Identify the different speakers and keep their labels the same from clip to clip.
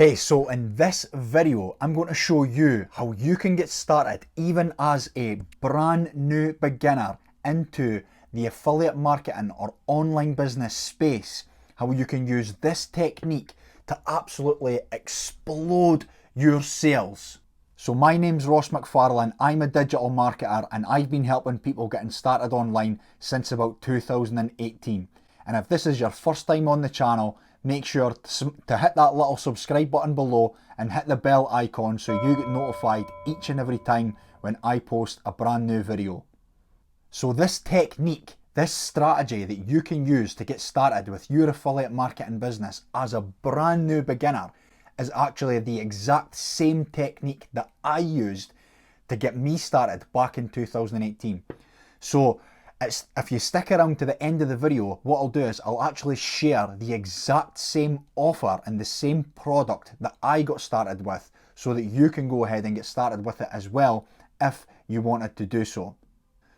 Speaker 1: Hey, so in this video, I'm going to show you how you can get started even as a brand new beginner into the affiliate marketing or online business space, how you can use this technique to absolutely explode your sales. So my name's Ross Macfarlane, I'm a digital marketer and I've been helping people getting started online since about 2018. And if this is your first time on the channel, make sure to hit that little subscribe button below and hit the bell icon so you get notified each and every time when I post a brand new video. So this technique, this strategy that you can use to get started with your affiliate marketing business as a brand new beginner is actually the exact same technique that I used to get me started back in 2018. So if you stick around to the end of the video, what I'll do is I'll actually share the exact same offer and the same product that I got started with so that you can go ahead and get started with it as well if you wanted to do so.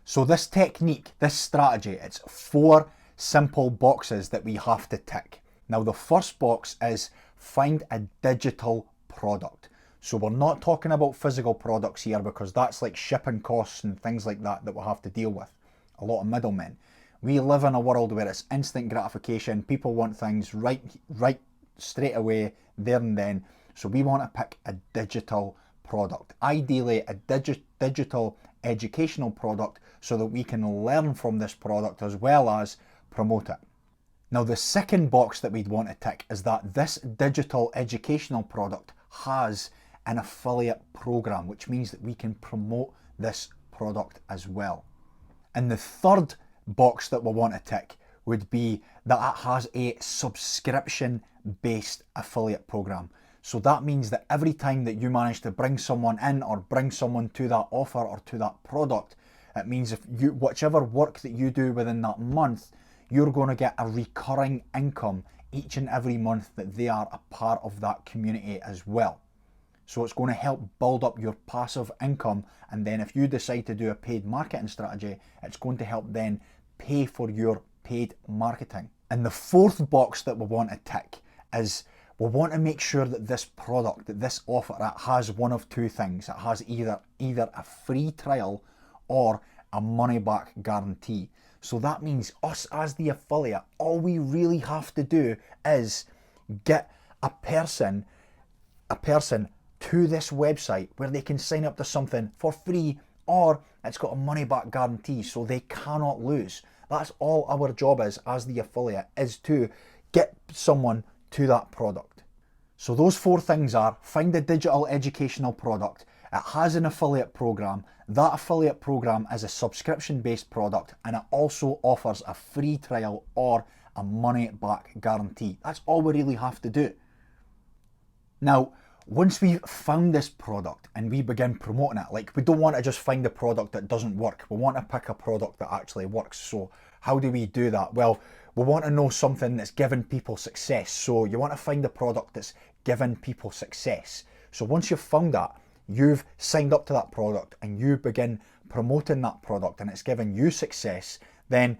Speaker 1: So this technique, this strategy, it's 4 simple boxes that we have to tick. Now the first box is find a digital product. So we're not talking about physical products here because that's like shipping costs and things like that we'll have to deal with. A lot of middlemen. We live in a world where it's instant gratification. People want things right straight away, there and then. So we want to pick a digital product. Ideally a digital educational product so that we can learn from this product as well as promote it. Now the second box that we'd want to tick is that this digital educational product has an affiliate program, which means that we can promote this product as well. And the third box that we want to tick would be that it has a subscription-based affiliate program. So that means that every time that you manage to bring someone in or bring someone to that offer or to that product, it means if you, whichever work that you do within that month, you're going to get a recurring income each and every month that they are a part of that community as well. So it's going to help build up your passive income, and then if you decide to do a paid marketing strategy, it's going to help then pay for your paid marketing. And the fourth box that we want to tick is we want to make sure that this product, that this offer, it has one of two things. It has either a free trial or a money back guarantee. So that means us as the affiliate, all we really have to do is get a person to this website where they can sign up to something for free, or it's got a money back guarantee so they cannot lose. That's all our job is as the affiliate, is to get someone to that product. So those 4 things are: find a digital educational product, it has an affiliate program, that affiliate program is a subscription based product, and it also offers a free trial or a money back guarantee. That's all we really have to do. Now, once we've found this product and we begin promoting it, like, we don't want to just find a product that doesn't work. We want to pick a product that actually works. So how do we do that? Well, we want to know something that's given people success. So you want to find a product that's given people success. So once you've found that, you've signed up to that product and you begin promoting that product and it's given you success, then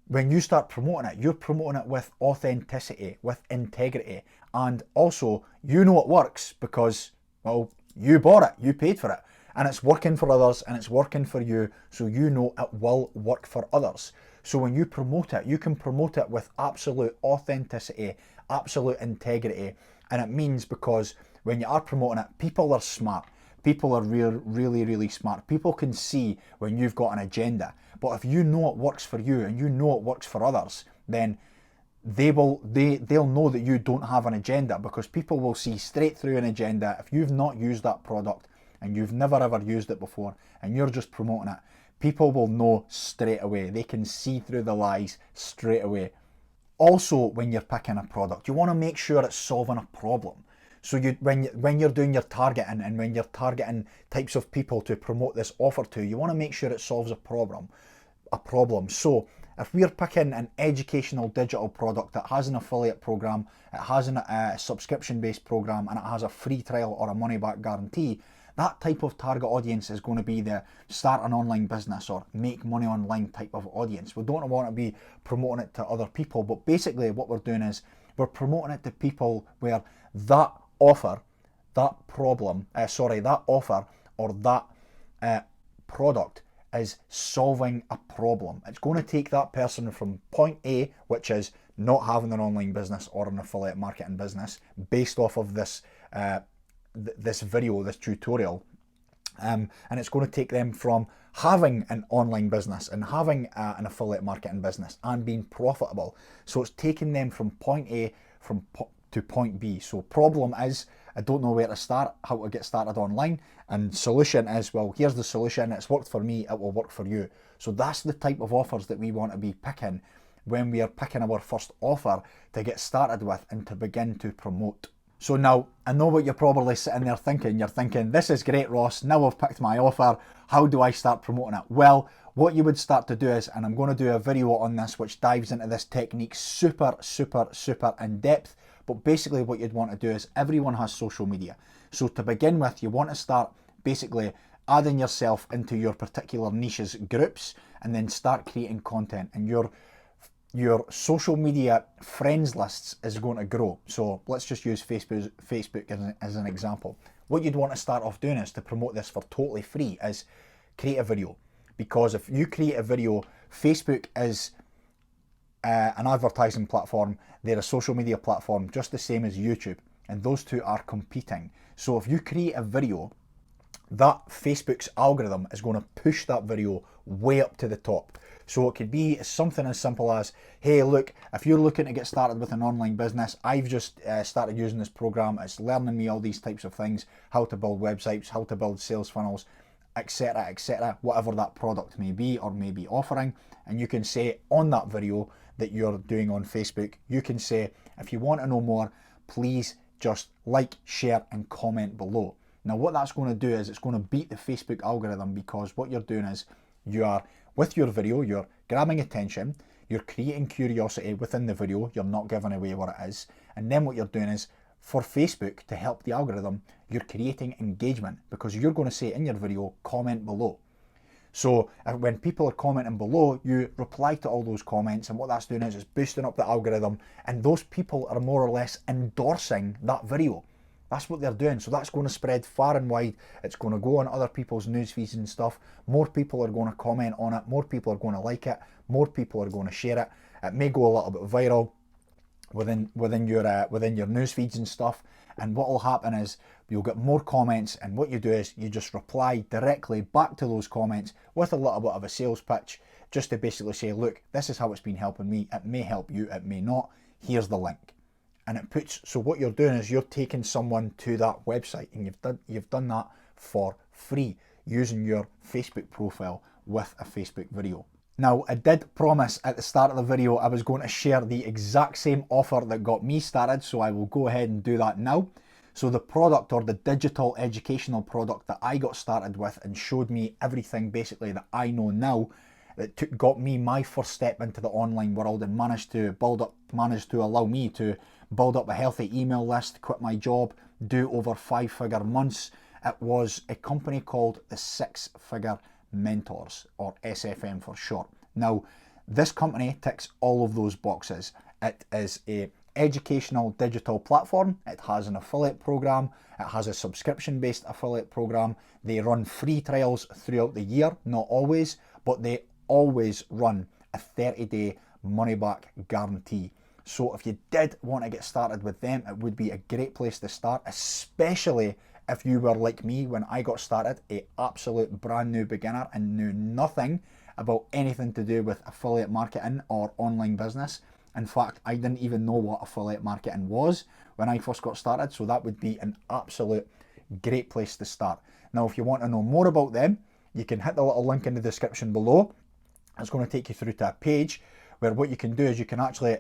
Speaker 1: when you start promoting it, you're promoting it with authenticity, with integrity, and also you know it works because, well, you bought it, you paid for it, and it's working for others and it's working for you, so you know it will work for others. So when you promote it, you can promote it with absolute authenticity, absolute integrity, and it means, because when you are promoting it, people are smart. People are really smart. People can see when you've got an agenda. But if you know it works for you and you know it works for others, then they'll know that you don't have an agenda, because people will see straight through an agenda. If you've not used that product and you've never ever used it before and you're just promoting it, people will know straight away. They can see through the lies straight away. Also, when you're picking a product, you want to make sure it's solving a problem. So when you're doing your targeting and when you're targeting types of people to promote this offer to, you want to make sure it solves a problem. So if we're picking an educational digital product that has an affiliate program, it has a subscription-based program, and it has a free trial or a money-back guarantee, that type of target audience is going to be the start an online business or make money online type of audience. We don't want to be promoting it to other people, but basically what we're doing is we're promoting it to people where that offer, that offer or that product is solving a problem. It's going to take that person from point A, which is not having an online business or an affiliate marketing business, based off of this this video, this tutorial, and it's going to take them from having an online business and having an affiliate marketing business and being profitable. So it's taking them from point A to point B. So problem is, I don't know where to start, how to get started online, and solution is, well, here's the solution, it's worked for me, it will work for you. So that's the type of offers that we want to be picking when we are picking our first offer to get started with and to begin to promote. So now, I know what you're probably sitting there thinking. You're thinking, this is great, Ross, now I've picked my offer, how do I start promoting it? Well, what you would start to do is, and I'm going to do a video on this which dives into this technique super in depth, but basically what you'd want to do is, everyone has social media. So to begin with, you want to start basically adding yourself into your particular niches groups and then start creating content, and your social media friends lists is going to grow. So let's just use Facebook as an example. What you'd want to start off doing is, to promote this for totally free, is create a video. Because if you create a video, Facebook is an advertising platform, they're a social media platform just the same as YouTube, and those two are competing. So if you create a video, that Facebook's algorithm is going to push that video way up to the top. So it could be something as simple as, hey, look, if you're looking to get started with an online business, I've just started using this program. It's learning me all these types of things, how to build websites, how to build sales funnels, etc., whatever that product may be or may be offering. And you can say on that video that you're doing on Facebook, you can say, if you want to know more, please just like, share, and comment below. Now what that's going to do is, it's going to beat the Facebook algorithm, because what you're doing is, you are, with your video, you're grabbing attention, you're creating curiosity within the video, you're not giving away what it is, and then what you're doing is, for Facebook to help the algorithm, you're creating engagement, because you're going to say in your video, comment below. So when people are commenting below, you reply to all those comments, and what that's doing is, it's boosting up the algorithm, and those people are more or less endorsing that video. That's what they're doing. So that's going to spread far and wide. It's going to go on other people's news feeds and stuff. More people are going to comment on it. More people are going to like it. More people are going to share it. It may go a little bit viral within your news feeds and stuff. And what will happen is, you'll get more comments, and what you do is, you just reply directly back to those comments with a little bit of a sales pitch, just to basically say, look, this is how it's been helping me. It may help you, it may not. Here's the link. And it puts, so what you're doing is, you're taking someone to that website, and you've done that for free using your Facebook profile with a Facebook video. Now, I did promise at the start of the video I was going to share the exact same offer that got me started, so I will go ahead and do that now. So the product, or the digital educational product that I got started with and showed me everything basically that I know now, that got me my first step into the online world, and managed to allow me to build up a healthy email list, quit my job, do over 5-figure months. It was a company called the Six Figure Mentors, or SFM for short. Now, this company ticks all of those boxes. It is a educational digital platform. It has an affiliate program. It has a subscription-based affiliate program. They run free trials throughout the year, not always, but they always run a 30-day money-back guarantee. So if you did want to get started with them, it would be a great place to start, especially if you were like me when I got started, an absolute brand new beginner and knew nothing about anything to do with affiliate marketing or online business. In fact, I didn't even know what affiliate marketing was when I first got started, so that would be an absolute great place to start. Now, if you want to know more about them, you can hit the little link in the description below. It's going to take you through to a page where what you can do is, you can actually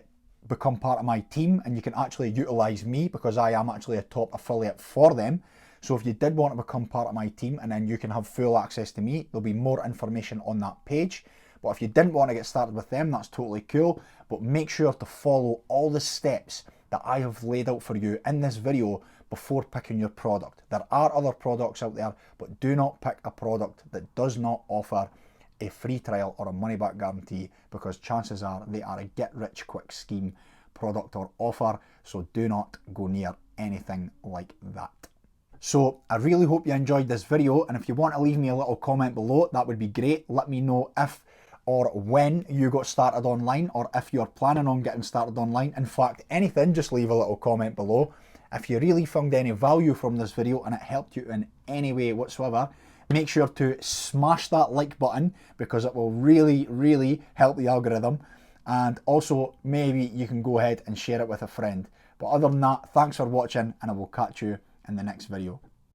Speaker 1: become part of my team, and you can actually utilize me, because I am actually a top affiliate for them. So if you did want to become part of my team, and then you can have full access to me, there'll be more information on that page. But if you didn't want to get started with them, that's totally cool. But make sure to follow all the steps that I have laid out for you in this video before picking your product. There are other products out there, but do not pick a product that does not offer a free trial or a money back guarantee, because chances are they are a get rich quick scheme product or offer. So do not go near anything like that. So I really hope you enjoyed this video, and if you want to leave me a little comment below, that would be great. Let me know if or when you got started online, or if you're planning on getting started online. In fact, anything, just leave a little comment below. If you really found any value from this video and it helped you in any way whatsoever, make sure to smash that like button, because it will really help the algorithm. And also, maybe you can go ahead and share it with a friend. But other than that, thanks for watching, and I will catch you in the next video.